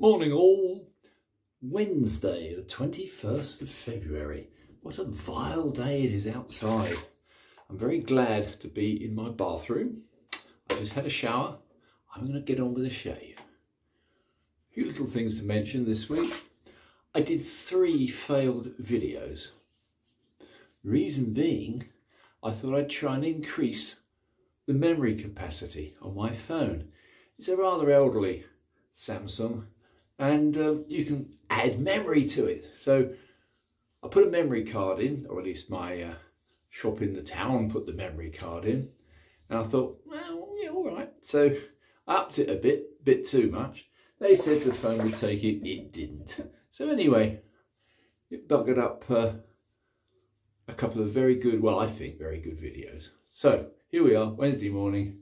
Morning all. Wednesday the 21st of February. What a vile day it is outside. I'm very glad to be in my bathroom. I just had a shower. I'm going to get on with a shave. A few little things to mention this week. I did 3 failed videos. Reason being, I thought I'd try and increase the memory capacity on my phone. It's a rather elderly Samsung and you can add memory to it. So I put a memory card in, or at least my shop in the town put the memory card in, and I thought, well, yeah, all right. So I upped it a bit too much. They said the phone would take it, it didn't. So anyway, it buggered up a couple of very good, well, I think very good videos. So here we are, Wednesday morning.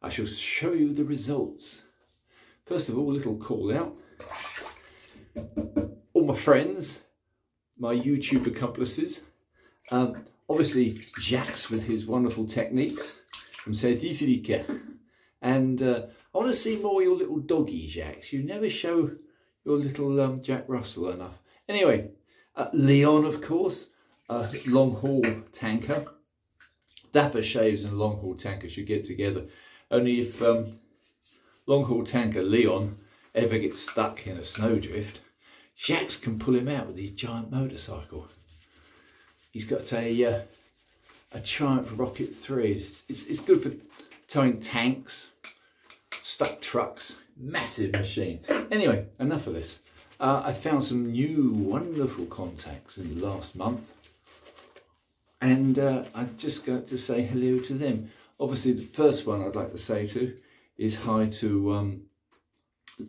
I shall show you the results. First of all, a little call out. All my friends, my YouTube accomplices, obviously Jax with his wonderful techniques from Filly13. And I want to see more of your little doggy, Jax. You never show your little Jack Russell enough. Anyway, Leon, of course, long haul tanker. Dapper shaves and long haul tanker should get together. Only if long haul tanker Leon ever gets stuck in a snowdrift, Jax can pull him out with his giant motorcycle. He's got a Triumph Rocket 3. It's good for towing tanks, stuck trucks, massive machine. Anyway, enough of this. I found some new wonderful contacts in the last month, and I've just got to say hello to them. Obviously, the first one I'd like to say to is hi to,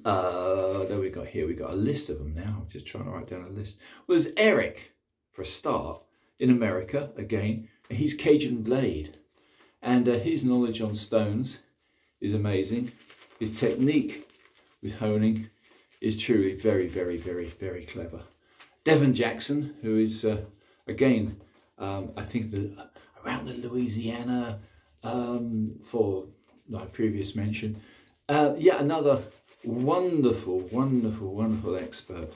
there we go, here we got a list of them now. I'm just trying to write down a list. Well, there's Eric, for a start, in America, again. He's Cajun Blade, and his knowledge on stones is amazing. His technique with honing is truly very, very, very, very clever. Devon Jackson, who is, again, I think around the Louisiana, for my previous mention, yet another wonderful, wonderful, wonderful expert.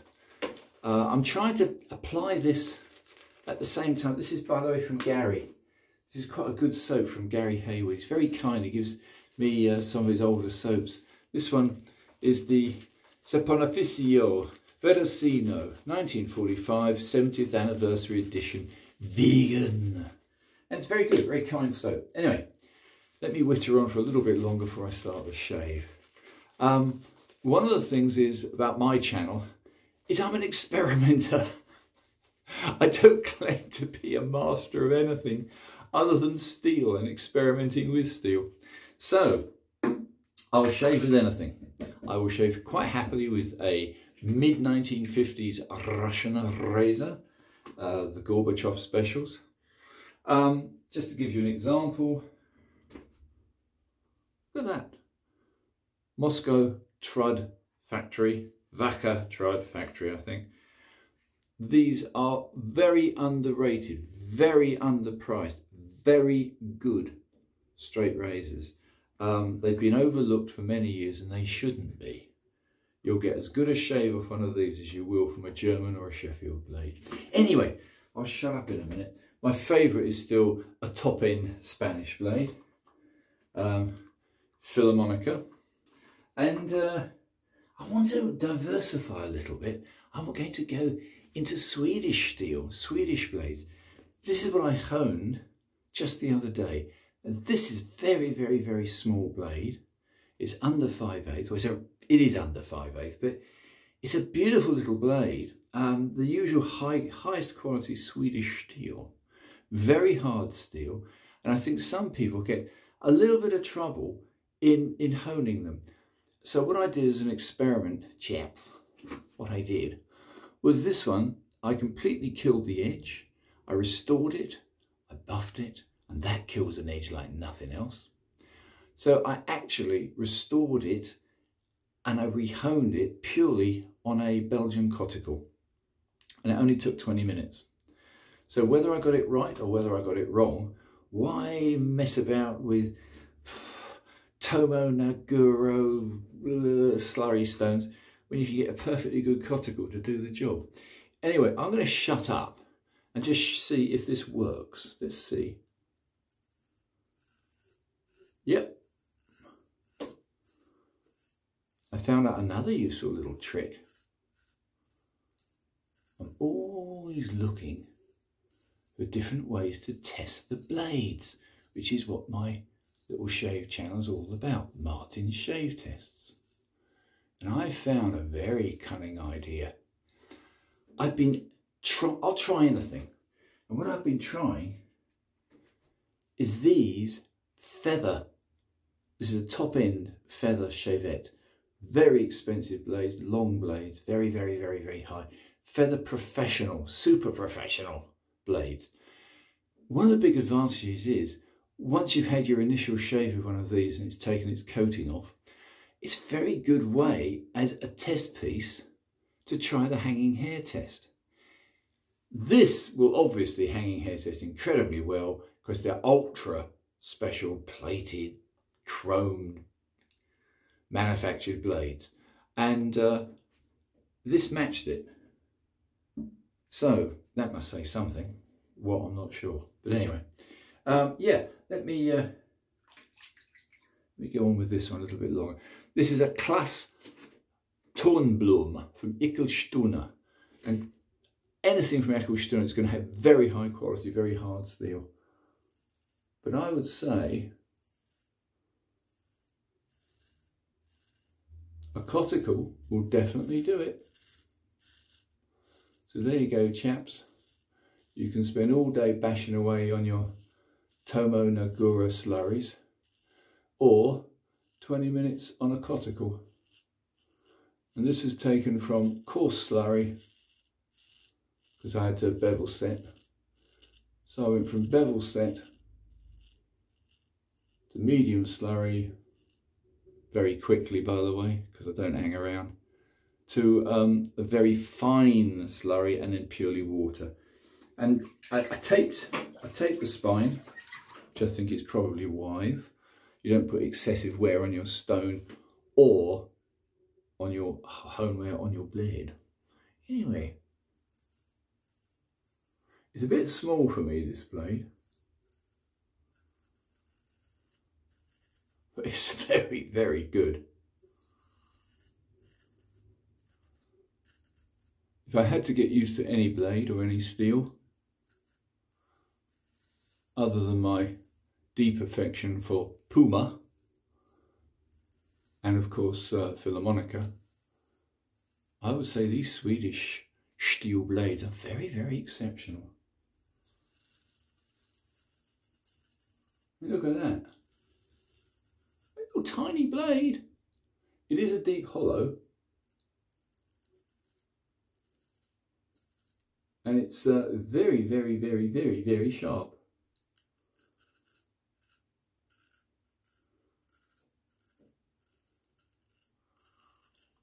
I'm trying to apply this at the same time. This is, by the way, from Gary. This is quite a good soap from Gary Hayward. He's very kind. He gives me some of his older soaps. This one is the Saponificio Veracino 1945 70th anniversary edition vegan. And it's very good, very kind soap. Anyway, let me witter on for a little bit longer before I start the shave. One of the things is about my channel is I'm an experimenter. I don't claim to be a master of anything other than steel and experimenting with steel. So I'll shave with anything. I will shave quite happily with a mid-1950s Russian razor, the Gorbachev specials. Just to give you an example, look at that. Moscow Trud Factory, Vaca Trud Factory, I think. These are very underrated, very underpriced, very good straight razors. They've been overlooked for many years and they shouldn't be. You'll get as good a shave off one of these as you will from a German or a Sheffield blade. Anyway, I'll shut up in a minute. My favourite is still a top-end Spanish blade, Philharmonica. And I want to diversify a little bit. I'm going to go into Swedish steel, Swedish blades. This is what I honed just the other day. And this is very, very, very small blade. It's under 5/8. Well, it is under 5/8, but it's a beautiful little blade. The usual highest quality Swedish steel. Very hard steel. And I think some people get a little bit of trouble in honing them. So what I did as an experiment, chaps, what I did was this one. I completely killed the edge. I restored it. I buffed it. And that kills an edge like nothing else. So I actually restored it and I rehoned it purely on a Belgian Coticule. And it only took 20 minutes. So whether I got it right or whether I got it wrong, why mess about with Tomo Naguro slurry stones when you can get a perfectly good Coticule to do the job. Anyway, I'm going to shut up and just see if this works. Let's see. Yep. I found out another useful little trick. I'm always looking for different ways to test the blades, which is what my little shave channel is all about, Martin's shave tests. And I found a very cunning idea. I'll try anything. And what I've been trying is these feather. This is a top end feather shavette. Very expensive blades, long blades, very, very, very, very high. Feather professional, super professional blades. One of the big advantages is, once you've had your initial shave with one of these and it's taken its coating off, it's a very good way as a test piece to try the hanging hair test. This will obviously hanging hair test incredibly well because they're ultra special plated, chromed, manufactured blades. And this matched it. So that must say something. What, I'm not sure. But anyway, yeah, let me go on with this one a little bit longer. This is a Klas Tornblom from Eskilstuna. And anything from Eskilstuna is going to have very high quality, very hard steel. But I would say a Coticule will definitely do it. So there you go, chaps. You can spend all day bashing away on your Tomo Nagura slurries, or 20 minutes on a Coticule. And this was taken from coarse slurry, because I had to bevel set. So I went from bevel set to medium slurry, very quickly by the way, because I don't hang around, to a very fine slurry and then purely water. And I taped the spine, which I think is probably wise. You don't put excessive wear on your stone or on your hone wear on your blade. Anyway, it's a bit small for me, this blade, but it's very, very good. If I had to get used to any blade or any steel, other than my deep affection for Puma and of course Philharmonica, I would say these Swedish steel blades are very, very exceptional. Look at that. Little tiny blade. It is a deep hollow. And it's very, very, very, very, very sharp.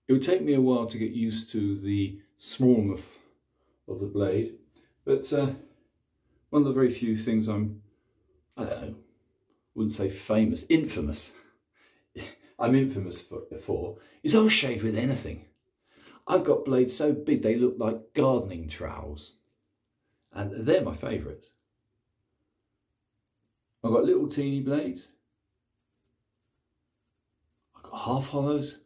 It would take me a while to get used to the smallness of the blade, but one of the very few things I don't know, wouldn't say famous, infamous. I'm infamous for is I'll shave with anything. I've got blades so big they look like gardening trowels, and they're my favourites. I've got little teeny blades. I've got half hollows,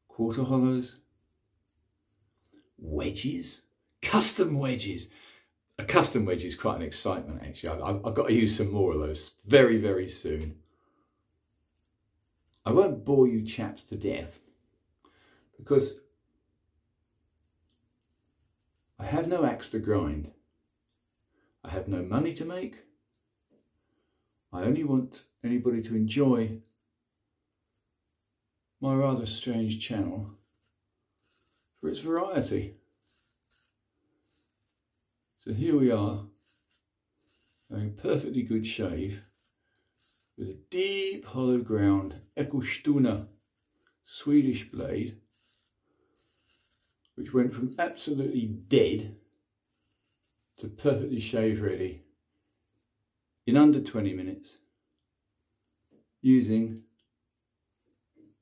quarter hollows, wedges, custom wedges. A custom wedge is quite an excitement actually. I've got to use some more of those very, very soon. I won't bore you chaps to death because I have no axe to grind. I have no money to make. I only want anybody to enjoy my rather strange channel for its variety. So here we are, having a perfectly good shave with a deep hollow ground Eskilstuna Swedish blade, which went from absolutely dead to perfectly shave ready in under 20 minutes using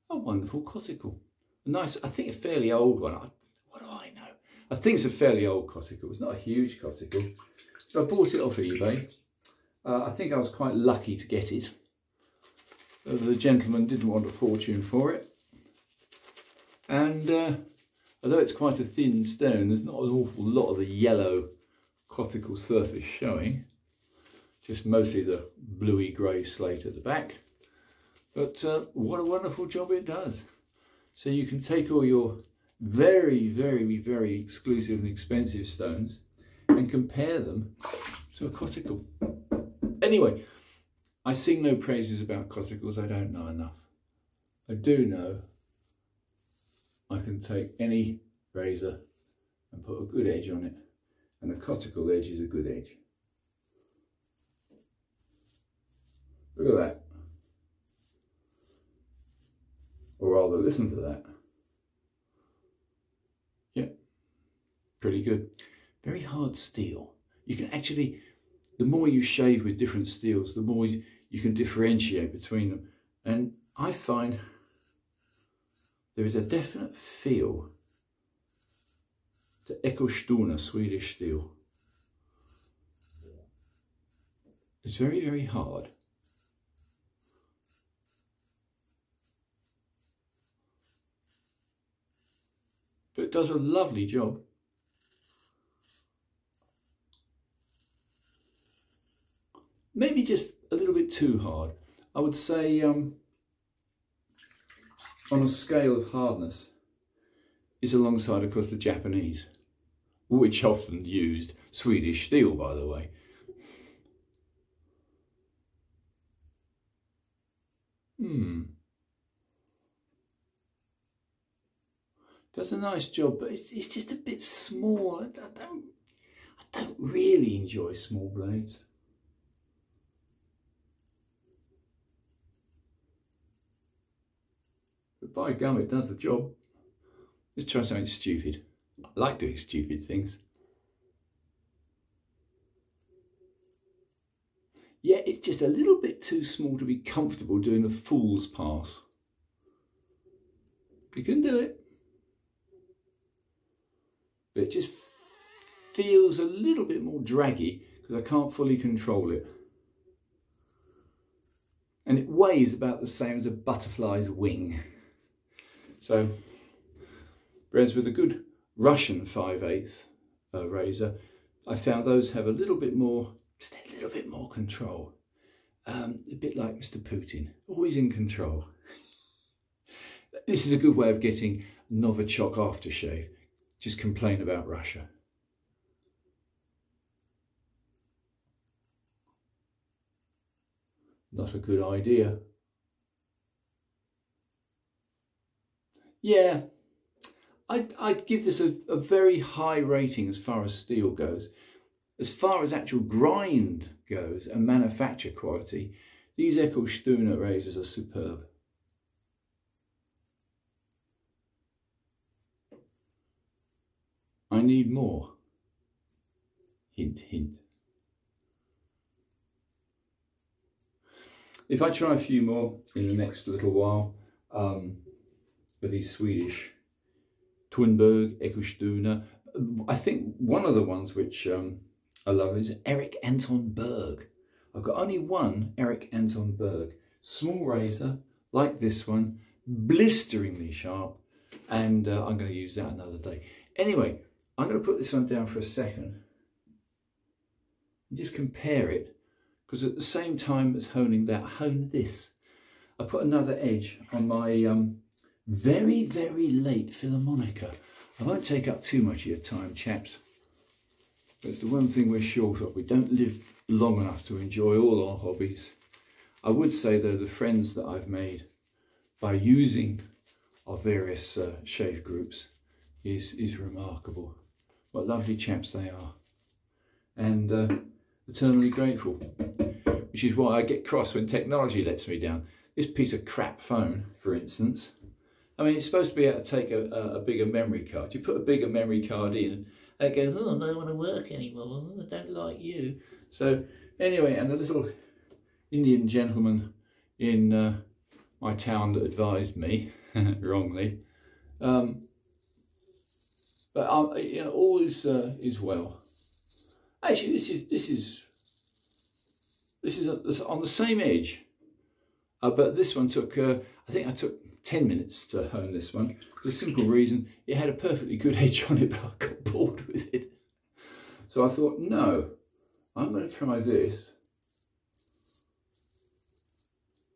a wonderful Coticule. A nice, I think a fairly old one. What do I know? I think it's a fairly old Coticule. It's not a huge Coticule. So I bought it off eBay. I think I was quite lucky to get it. The gentleman didn't want a fortune for it. And although it's quite a thin stone, there's not an awful lot of the yellow Coticule surface showing. Just mostly the bluey grey slate at the back. But what a wonderful job it does. So you can take all your very, very, very exclusive and expensive stones and compare them to a Coticule. Anyway, I sing no praises about Coticules. I don't know enough. I do know I can take any razor and put a good edge on it, and a Coticule edge is a good edge. Look at that. Or rather, listen to that. Yep, pretty good. Very hard steel. You can actually, the more you shave with different steels, the more you can differentiate between them. And I find there is a definite feel to Eskilstuna Swedish steel. It's very, very hard. But it does a lovely job. Maybe just a little bit too hard. I would say on a scale of hardness is alongside, of course, the Japanese, which often used Swedish steel, by the way. Does a nice job, but it's just a bit small. I don't really enjoy small blades. But by gum, it does the job. Let's try something stupid. I like doing stupid things. Yeah, it's just a little bit too small to be comfortable doing a fool's pass. You can do it. But it just feels a little bit more draggy because I can't fully control it. And it weighs about the same as a butterfly's wing. So, whereas with a good Russian 5/8 razor, I found those have a little bit more, just a little bit more control. A bit like Mr. Putin, always in control. This is a good way of getting Novichok aftershave. Just complain about Russia. Not a good idea. Yeah, I'd give this a very high rating as far as steel goes. As far as actual grind goes and manufacture quality, these Eskilstuna razors are superb. I need more. Hint, hint. If I try a few more in the next little while, with these Swedish Tornblom, Eskilstuna, I think one of the ones which I love is Erik Anton Berg. I've got only one Erik Anton Berg. Small razor, like this one, blisteringly sharp, and I'm going to use that another day. Anyway, I'm going to put this one down for a second and just compare it, because at the same time as honing that, I hone this. I put another edge on my very, very late Philharmonica. I won't take up too much of your time, chaps. But it's the one thing we're short of. We don't live long enough to enjoy all our hobbies. I would say, though, the friends that I've made by using our various shave groups is remarkable. What lovely chaps they are. And eternally grateful. Which is why I get cross when technology lets me down. This piece of crap phone, for instance, I mean, it's supposed to be able to take a bigger memory card. You put a bigger memory card in, and it goes, oh, I don't want to work anymore, I don't like you. So anyway, and a little Indian gentleman in my town that advised me, wrongly, But you know, all is well. Actually, this is on the same edge, but this one took I think I took 10 minutes to hone this one. For the simple reason it had a perfectly good edge on it, but I got bored with it. So I thought, no, I'm going to try this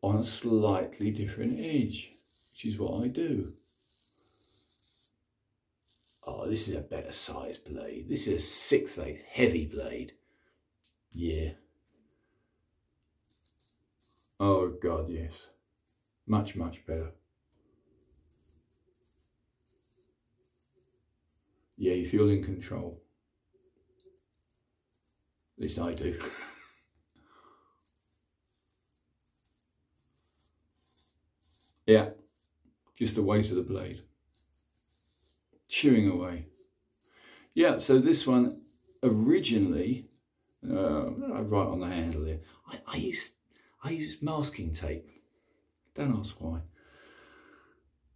on a slightly different edge, which is what I do. Oh, this is a better size blade. This is a 6/8 heavy blade. Yeah. Oh God, yes. Much, much better. Yeah, you feel in control. At least I do. Yeah, just the weight of the blade. Chewing away. Yeah, so this one originally, right on the handle here, I used masking tape. Don't ask why.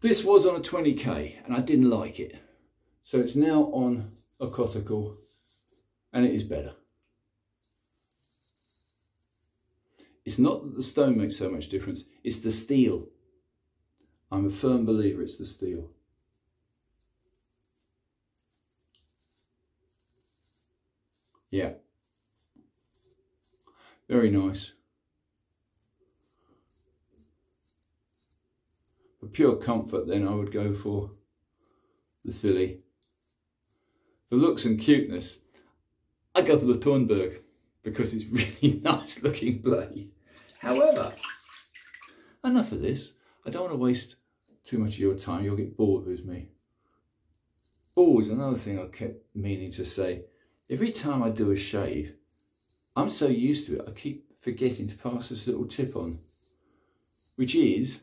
This was on a 20K and I didn't like it. So it's now on a Coticule and it is better. It's not that the stone makes so much difference, it's the steel. I'm a firm believer it's the steel. Yeah. Very nice. For pure comfort then I would go for the Filly. For looks and cuteness, I go for the Tornblom because it's really nice looking blade. However, enough of this. I don't want to waste too much of your time. You'll get bored with me. Always another thing I kept meaning to say. Every time I do a shave, I'm so used to it, I keep forgetting to pass this little tip on, which is,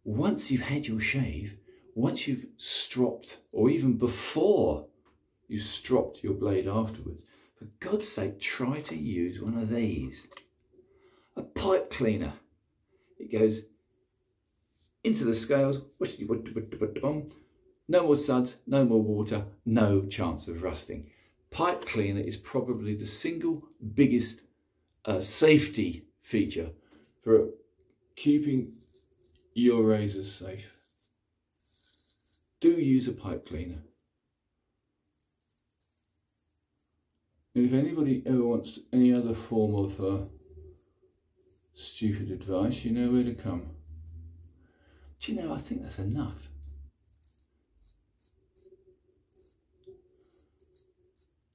once you've had your shave, once you've stropped, or even before you stropped your blade afterwards, for God's sake, try to use one of these. A pipe cleaner. It goes into the scales, no more suds, no more water, no chance of rusting. Pipe cleaner is probably the single biggest safety feature for keeping your razors safe. Do use a pipe cleaner. And if anybody ever wants any other form of stupid advice, you know where to come. Do you know, I think that's enough.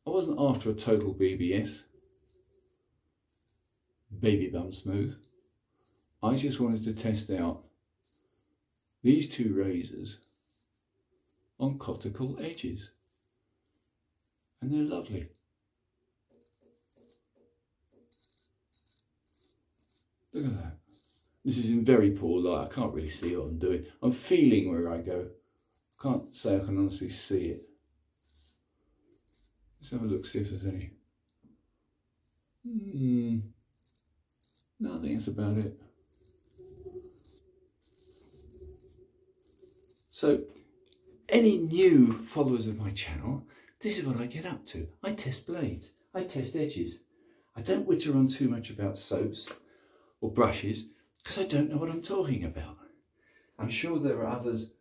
I wasn't after a total BBS, baby bum smooth. I just wanted to test out these two razors on Coticule edges. And they're lovely. Look at that. This is in very poor light. I can't really see what I'm doing. I'm feeling where I go. I can't say I can honestly see it. Let's have a look, see if there's any. No, I think that's about it. So, any new followers of my channel, this is what I get up to. I test blades, I test edges. I don't witter on too much about soaps or brushes because I don't know what I'm talking about. I'm sure there are others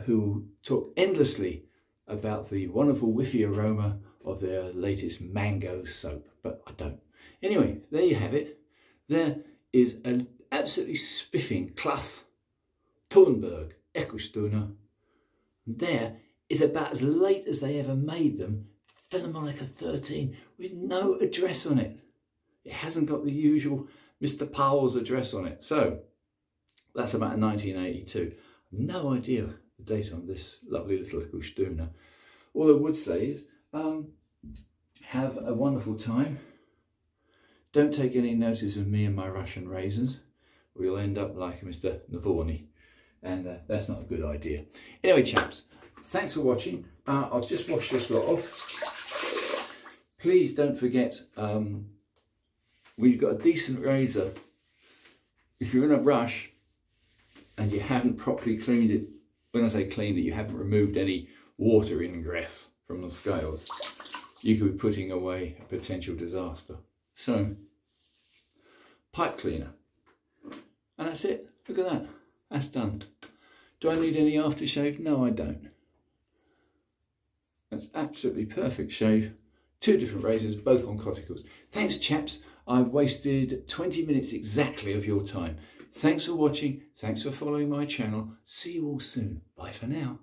who talk endlessly about the wonderful whiffy aroma of their latest mango soap, but I don't. Anyway, there you have it. There is an absolutely spiffing Klas Tornblom Eskilstuna. There is about as late as they ever made them, Filly13 with no address on it. It hasn't got the usual Mr. Powell's address on it. So that's about 1982. No idea the date on this lovely little Eskilstuna. All I would say is have a wonderful time. Don't take any notice of me and my Russian razors, or you'll end up like Mr. Navorny, and that's not a good idea. Anyway, chaps, thanks for watching. I'll just wash this lot off. Please don't forget, we've got a decent razor. If you're in a rush and you haven't properly cleaned it when I say clean, that you haven't removed any water ingress from the scales, you could be putting away a potential disaster. So, pipe cleaner. And that's it. Look at that. That's done. Do I need any aftershave? No, I don't. That's absolutely perfect shave. 2 different razors, both on Coticules. Thanks, chaps. I've wasted 20 minutes exactly of your time. Thanks for watching. Thanks for following my channel. See you all soon. Bye for now.